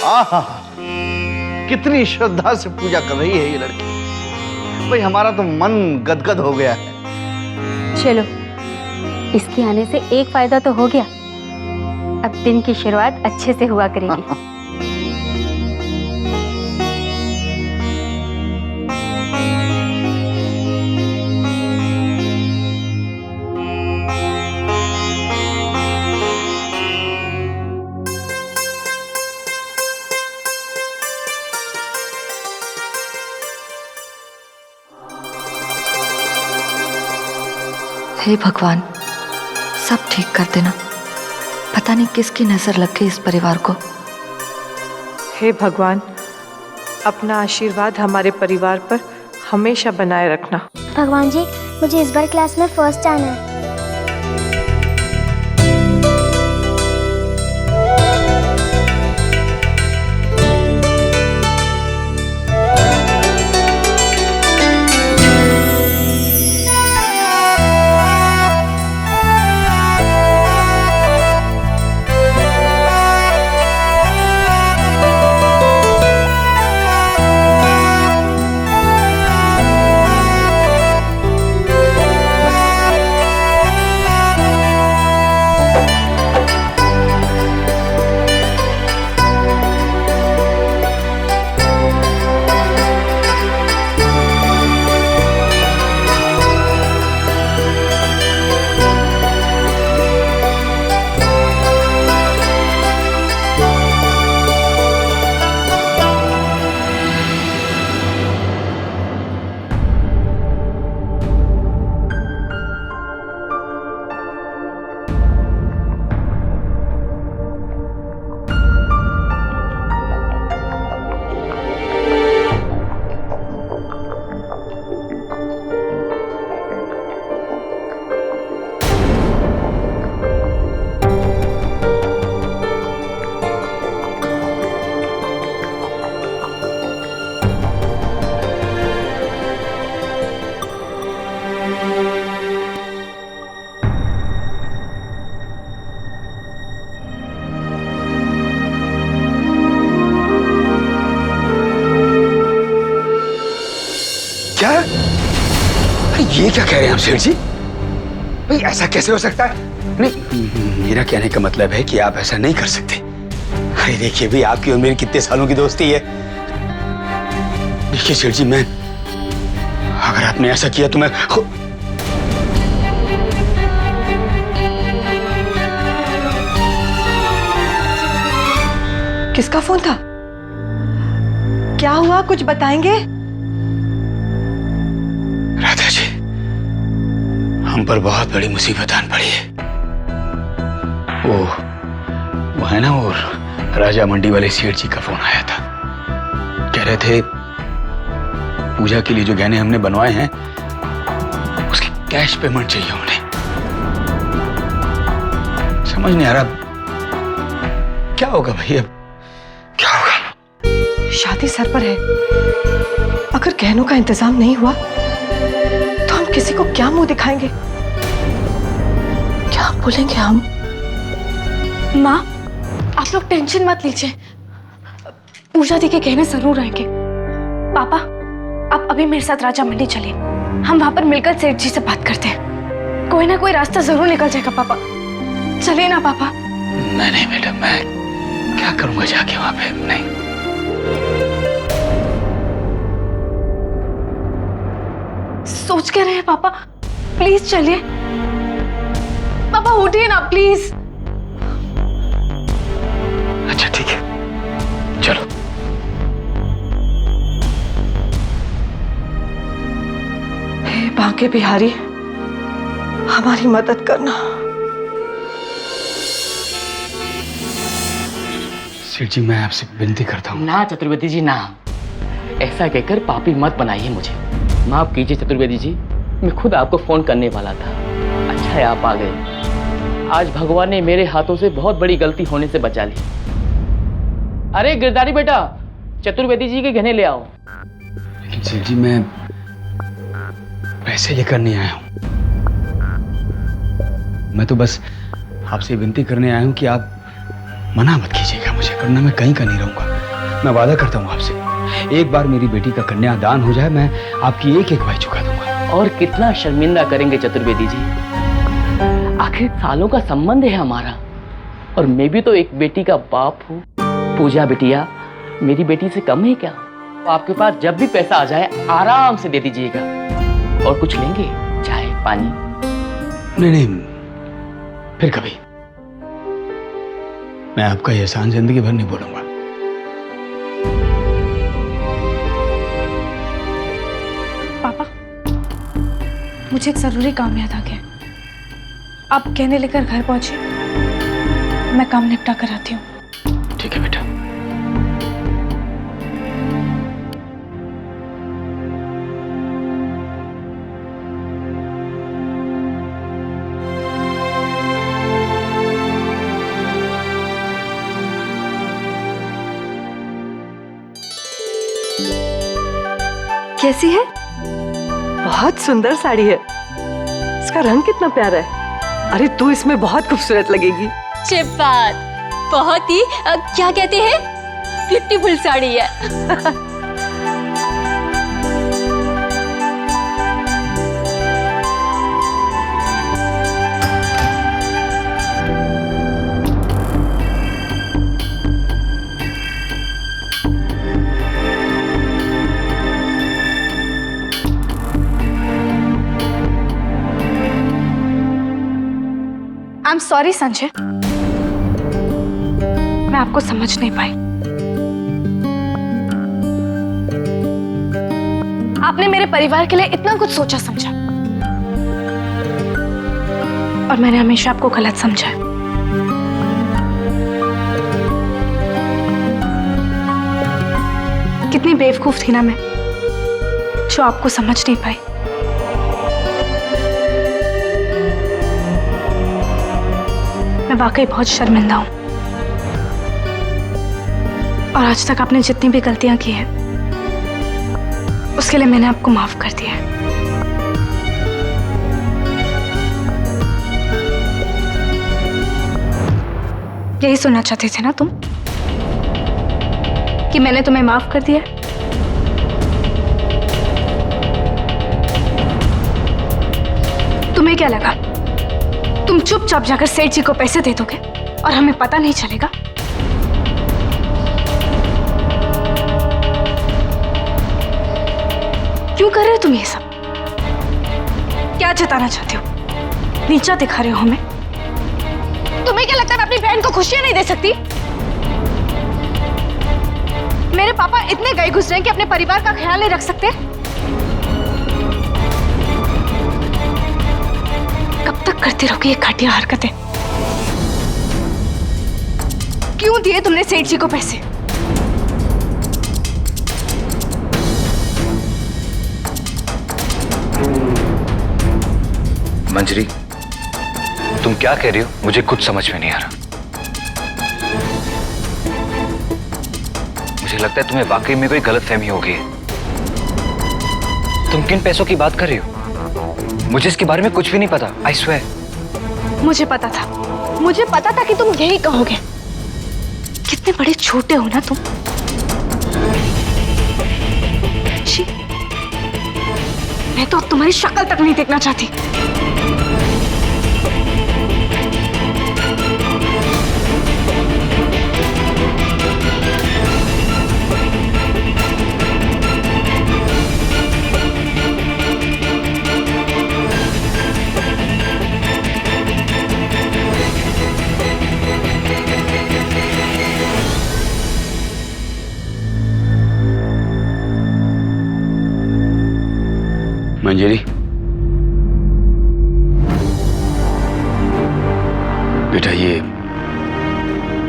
आहा, कितनी श्रद्धा से पूजा कर रही है ये लड़की। भाई हमारा तो मन गदगद हो गया है। चलो, इसके आने से एक फायदा तो हो गया। अब दिन की शुरुआत अच्छे से हुआ करेगी। हे भगवान, सब ठीक कर देना। पता नहीं किसकी नजर लग गई इस परिवार को। हे भगवान, अपना आशीर्वाद हमारे परिवार पर हमेशा बनाए रखना। भगवान जी, मुझे इस बार क्लास में फर्स्ट आना है। क्या? ये क्या कह रहे हैं आप सेठ जी? भाई ऐसा कैसे हो सकता है? नहीं, मेरा कहने का मतलब है कि आप ऐसा नहीं कर सकते। अरे देखिए भाई, आपकी और मेरी कितने सालों की दोस्ती है। देखिए सेठ जी, मैं अगर आपने ऐसा किया तो मैं किसका फोन था? क्या हुआ, कुछ बताएंगे? राधा जी, हम पर बहुत बड़ी मुसीबत आन पड़ी है। वो है ना, वो राजा मंडी वाले सेठ जी का फोन आया था। कह रहे थे पूजा के लिए जो गहने हमने बनवाए हैं उसकी कैश पेमेंट चाहिए उन्हें। समझ नहीं आ रहा क्या होगा भाई, अब क्या होगा? शादी सर पर है, अगर गहनों का इंतजाम नहीं हुआ तो हम किसी को क्या मुंह दिखाएंगे? क्या बोलेंगे हम? माँ, आप लोग टेंशन मत लीजिए, पूजा दी के गहने जरूर आएंगे। पापा, आप अभी मेरे साथ राजा मंडी चलिए, हम वहां पर मिलकर सेठ जी से बात करते हैं। कोई ना कोई रास्ता जरूर निकल जाएगा पापा। चलिए ना पापा। नहीं बेटा, मैं क्या करूंगा जाके वहां पे? नहीं, सोच के रहे पापा, प्लीज चलिए। पापा उठिए ना प्लीज। अच्छा ठीक है, चलो। हे बांके बिहारी, हमारी मदद करना। सेठ जी मैं आपसे विनती करता हूँ। ना चतुर्वेदी जी ना, ऐसा कहकर पापी मत बनाइए मुझे। माफ कीजिए चतुर्वेदी जी, मैं खुद आपको फोन करने वाला था। अच्छा है आप आ गए। आज भगवान ने मेरे हाथों से बहुत बड़ी गलती होने से बचा ली। अरे गिरधारी बेटा, चतुर्वेदी जी के गहने ले आओ। लेकिन सेठ जी मैं पैसे लेकर नहीं आया हूँ। मैं तो बस आपसे विनती करने आया हूँ कि आप मना मत कीजिएगा मुझे, वरना मैं कहीं का नहीं रहूंगा। मैं वादा करता हूँ आपसे, एक बार मेरी बेटी का कन्यादान हो जाए मैं आपकी एक एक भाई चुका दूंगा। और कितना शर्मिंदा करेंगे चतुर्वेदी जी, आखिर सालों का संबंध है हमारा, और मैं भी तो एक बेटी का बाप हूँ। पूजा बिटिया मेरी बेटी से कम है क्या? आपके पास जब भी पैसा आ जाए आराम से दे दीजिएगा। और कुछ लेंगे, चाय पानी? नहीं नहीं, फिर कभी। मैं आपका ये एहसान जिंदगी भर नहीं भूलूंगा। पापा, मुझे एक जरूरी काम याद आ गया। आप गहने लेकर घर पहुंचे, मैं काम निपटा कर आती हूँ। ठीक है बेटा। कैसी है? बहुत सुंदर साड़ी है। इसका रंग कितना प्यारा है। अरे तू इसमें बहुत खूबसूरत लगेगी। बात बहुत ही क्या कहते हैं, ब्यूटीफुल साड़ी है। आई एम सॉरी संजय, मैं आपको समझ नहीं पाई। आपने मेरे परिवार के लिए इतना कुछ सोचा समझा, और मैंने हमेशा आपको गलत समझा। कितनी बेवकूफ थी ना मैं, जो आपको समझ नहीं पाई। मैं वाकई बहुत शर्मिंदा हूं, और आज तक आपने जितनी भी गलतियां की हैं उसके लिए मैंने आपको माफ कर दिया है। यही सुनना चाहते थे ना तुम, कि मैंने तुम्हें माफ कर दिया? तुम्हें क्या लगा तुम चुपचाप जाकर सेठ जी को पैसे दे दोगे और हमें पता नहीं चलेगा? क्यों कर रहे हो तुम ये सब? क्या जताना चाहते हो? नीचा दिखा रहे हो हमें? तुम्हें क्या लगता है मैं अपनी बहन को खुशियां नहीं दे सकती? मेरे पापा इतने गए गुजरे हैं कि अपने परिवार का ख्याल नहीं रख सकते। कब तक करते रहोगे ये घटिया हरकतें? क्यों दिए तुमने सेठ जी को पैसे? मंजरी, तुम क्या कह रही हो? मुझे कुछ समझ में नहीं आ रहा। मुझे लगता है तुम्हें वाकई में कोई गलतफहमी हो गई है। तुम किन पैसों की बात कर रही हो? मुझे इसके बारे में कुछ भी नहीं पता। I swear. मुझे पता था कि तुम यही कहोगे। कितने बड़े छोटे हो ना तुम। छी, मैं तो अब तुम्हारी शक्ल तक नहीं देखना चाहती। मंजरी, बेटा ये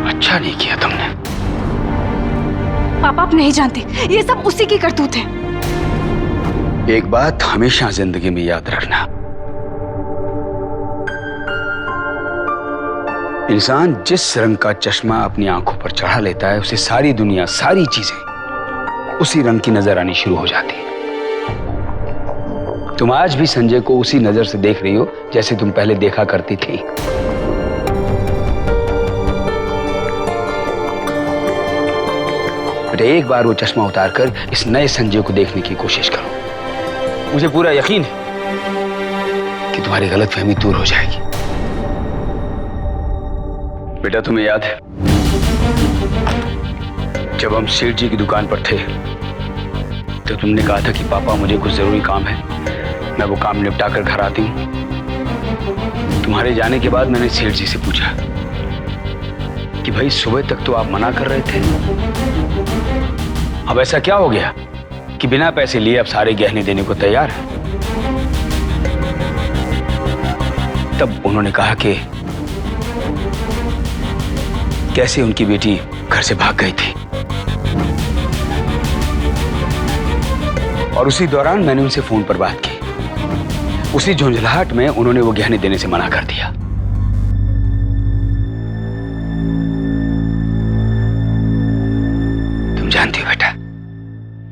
अच्छा नहीं किया तुमने। पापा आप नहीं जानते, ये सब उसी की करतूत है। एक बात हमेशा जिंदगी में याद रखना, इंसान जिस रंग का चश्मा अपनी आंखों पर चढ़ा लेता है, उसे सारी दुनिया, सारी चीजें उसी रंग की नजर आनी शुरू हो जाती है। तुम आज भी संजय को उसी नजर से देख रही हो जैसे तुम पहले देखा करती थी। बेटा, एक बार वो चश्मा उतारकर इस नए संजय को देखने की कोशिश करो। मुझे पूरा यकीन है कि तुम्हारी गलतफहमी दूर हो जाएगी। बेटा, तुम्हें याद है जब हम सेठ जी की दुकान पर थे तो तुमने कहा था कि पापा मुझे कुछ जरूरी काम है, मैं वो काम निपटा कर घर आती हूँ। तुम्हारे जाने के बाद मैंने सेठ जी से पूछा कि भाई सुबह तक तो आप मना कर रहे थे, अब ऐसा क्या हो गया कि बिना पैसे लिए अब सारे गहने देने को तैयार है। तब उन्होंने कहा कि कैसे उनकी बेटी घर से भाग गई थी, और उसी दौरान मैंने उनसे फोन पर बात की। उसी झुंझलाहट में उन्होंने वो गहने देने से मना कर दिया। तुम जानती हो बेटा,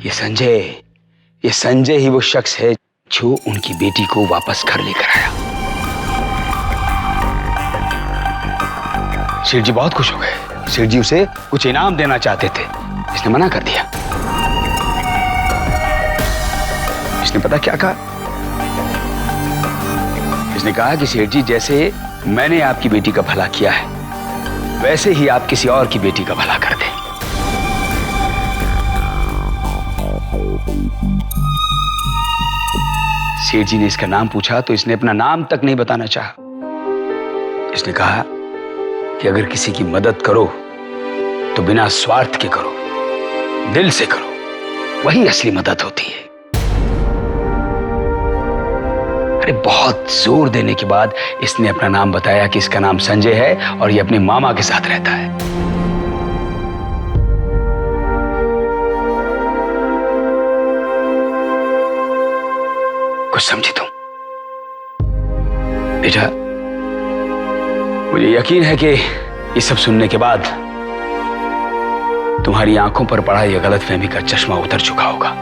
ये संजय ही वो शख्स है जो उनकी बेटी को वापस घर लेकर आया। सेठ जी बहुत खुश हो गए। सेठ जी उसे कुछ इनाम देना चाहते थे, इसने मना कर दिया। इसने पता क्या कहा? इसने कहा कि सेठ जी, जैसे मैंने आपकी बेटी का भला किया है, वैसे ही आप किसी और की बेटी का भला कर दें। सेठ जी ने इसका नाम पूछा तो इसने अपना नाम तक नहीं बताना चाहा। इसने कहा कि अगर किसी की मदद करो तो बिना स्वार्थ के करो, दिल से करो, वही असली मदद होती है। अरे बहुत जोर देने के बाद इसने अपना नाम बताया कि इसका नाम संजय है और ये अपने मामा के साथ रहता है। कुछ समझी तुम? बेटा, मुझे यकीन है कि ये सब सुनने के बाद तुम्हारी आंखों पर पड़ा यह गलतफहमी का चश्मा उतर चुका होगा।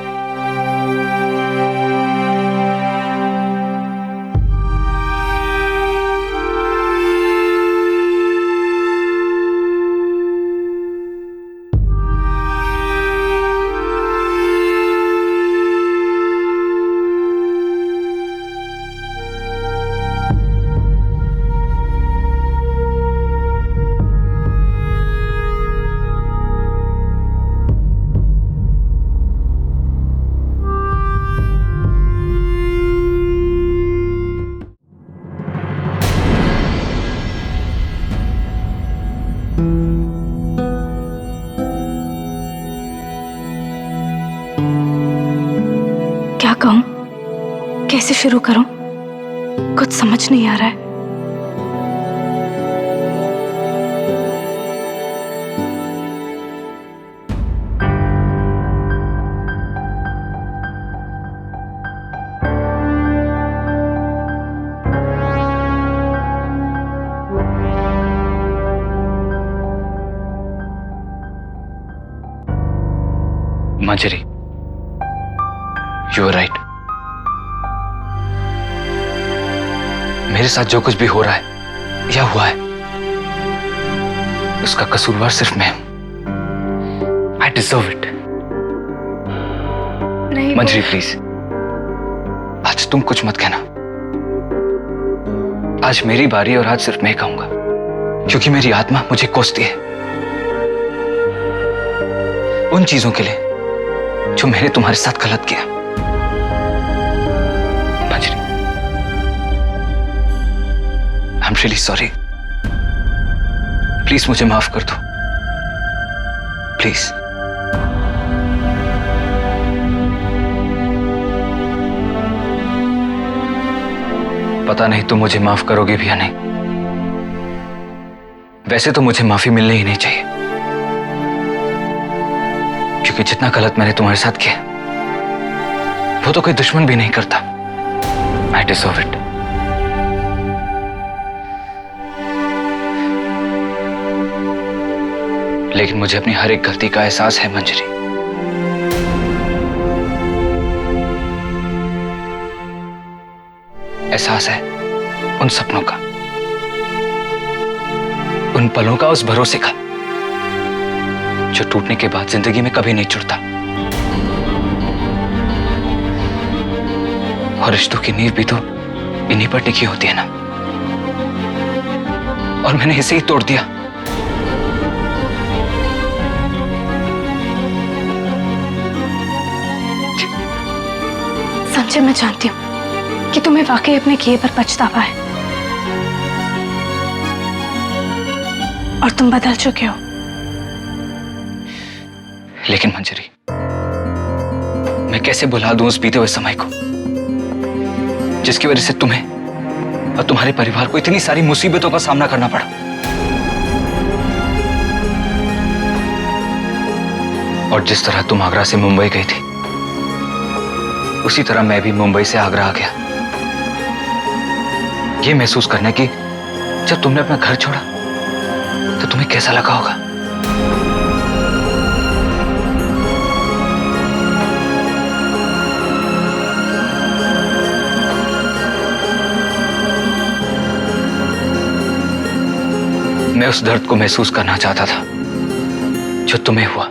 क्या कहूं, कैसे शुरू करूं, कुछ समझ नहीं आ रहा है। मंजरी, यू आर राइट। मेरे साथ जो कुछ भी हो रहा है या हुआ है, उसका कसूरवार सिर्फ मैं हूं। I deserve it. नहीं मंजरी प्लीज, आज तुम कुछ मत कहना। आज मेरी बारी और आज सिर्फ मैं कहूंगा, क्योंकि मेरी आत्मा मुझे कोसती है उन चीजों के लिए जो मैंने तुम्हारे साथ गलत किया। Manjari, I am really sorry. Please मुझे माफ कर दो, प्लीज। पता नहीं तुम मुझे माफ करोगे भी या नहीं। वैसे तो मुझे माफी मिलनी ही नहीं चाहिए, क्योंकि जितना गलत मैंने तुम्हारे साथ किया वो तो कोई दुश्मन भी नहीं करता। I deserve it. लेकिन मुझे अपनी हर एक गलती का एहसास है मंजरी। एहसास है उन सपनों का, उन पलों का, उस भरोसे का जो टूटने के बाद जिंदगी में कभी नहीं जुड़ता। और रिश्तों की नींव भी तो इन्हीं पर टिकी होती है ना, और मैंने इसे ही तोड़ दिया। संजय, मैं जानती हूँ कि तुम्हें वाकई अपने किए पर पछतावा है और तुम बदल चुके हो। लेकिन मंजरी, मैं कैसे भुला दूं उस बीते हुए समय को जिसकी वजह से तुम्हें और तुम्हारे परिवार को इतनी सारी मुसीबतों का सामना करना पड़ा। और जिस तरह तुम आगरा से मुंबई गई थी, उसी तरह मैं भी मुंबई से आगरा आ गया, ये महसूस करने की जब तुमने अपना घर छोड़ा तो तुम्हें कैसा लगा होगा। मैं उस दर्द को महसूस करना चाहता था जो तुम्हें हुआ।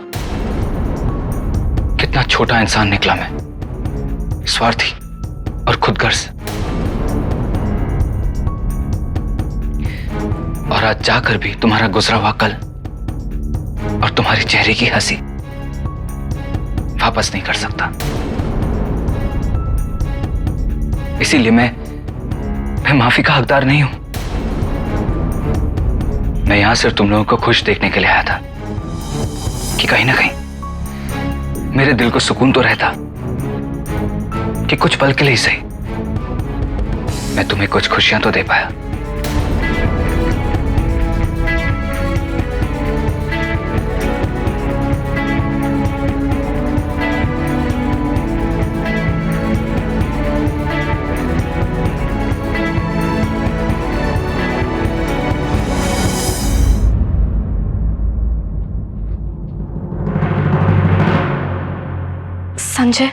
कितना छोटा इंसान निकला मैं, स्वार्थी और खुदगर्ज। और आज जाकर भी तुम्हारा गुजरा हुआ कल और तुम्हारे चेहरे की हंसी वापस नहीं कर सकता। इसीलिए मैं माफी का हकदार नहीं हूं। मैं यहां सिर्फ तुम लोगों को खुश देखने के लिए आया था कि कहीं ना कहीं मेरे दिल को सुकून तो रहता कि कुछ पल के लिए सही मैं तुम्हें कुछ खुशियां तो दे पाया। संजय,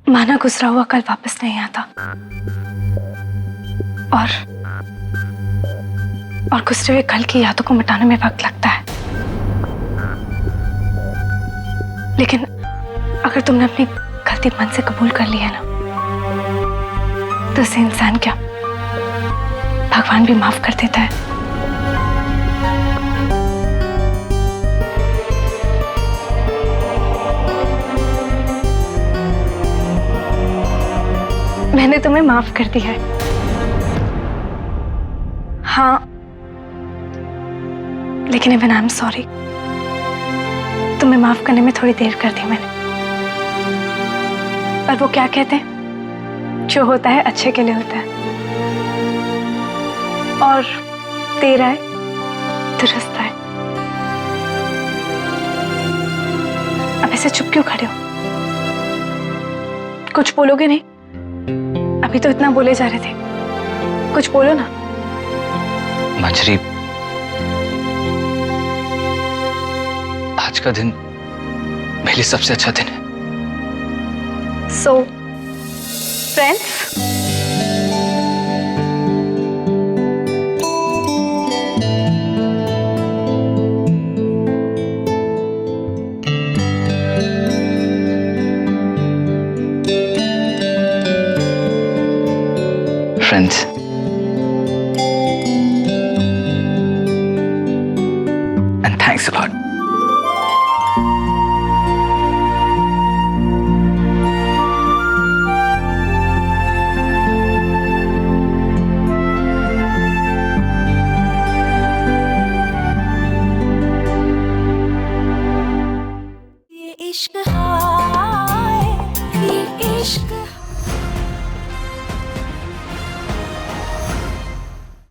माना गुजरा हुआ कल वापस नहीं आता और गुजरे हुए कल की यादों को मिटाने में वक्त लगता है। लेकिन अगर तुमने अपनी गलती मन से कबूल कर ली है ना, तो उसे इंसान क्या, भगवान भी माफ कर देता है। मैंने तुम्हें माफ कर दिया है। हाँ, लेकिन इवन आई एम सॉरी, तुम्हें माफ करने में थोड़ी देर कर दी मैंने। पर वो क्या कहते हैं, जो होता है अच्छे के लिए होता है, और देर आए दुरुस्त आए। अब ऐसे चुप क्यों खड़े हो? कुछ बोलोगे नहीं? अभी तो इतना बोले जा रहे थे, कुछ बोलो ना। मंजरी, आज का दिन मेरे लिए सबसे अच्छा दिन है। So friends, friends. And thanks a lot.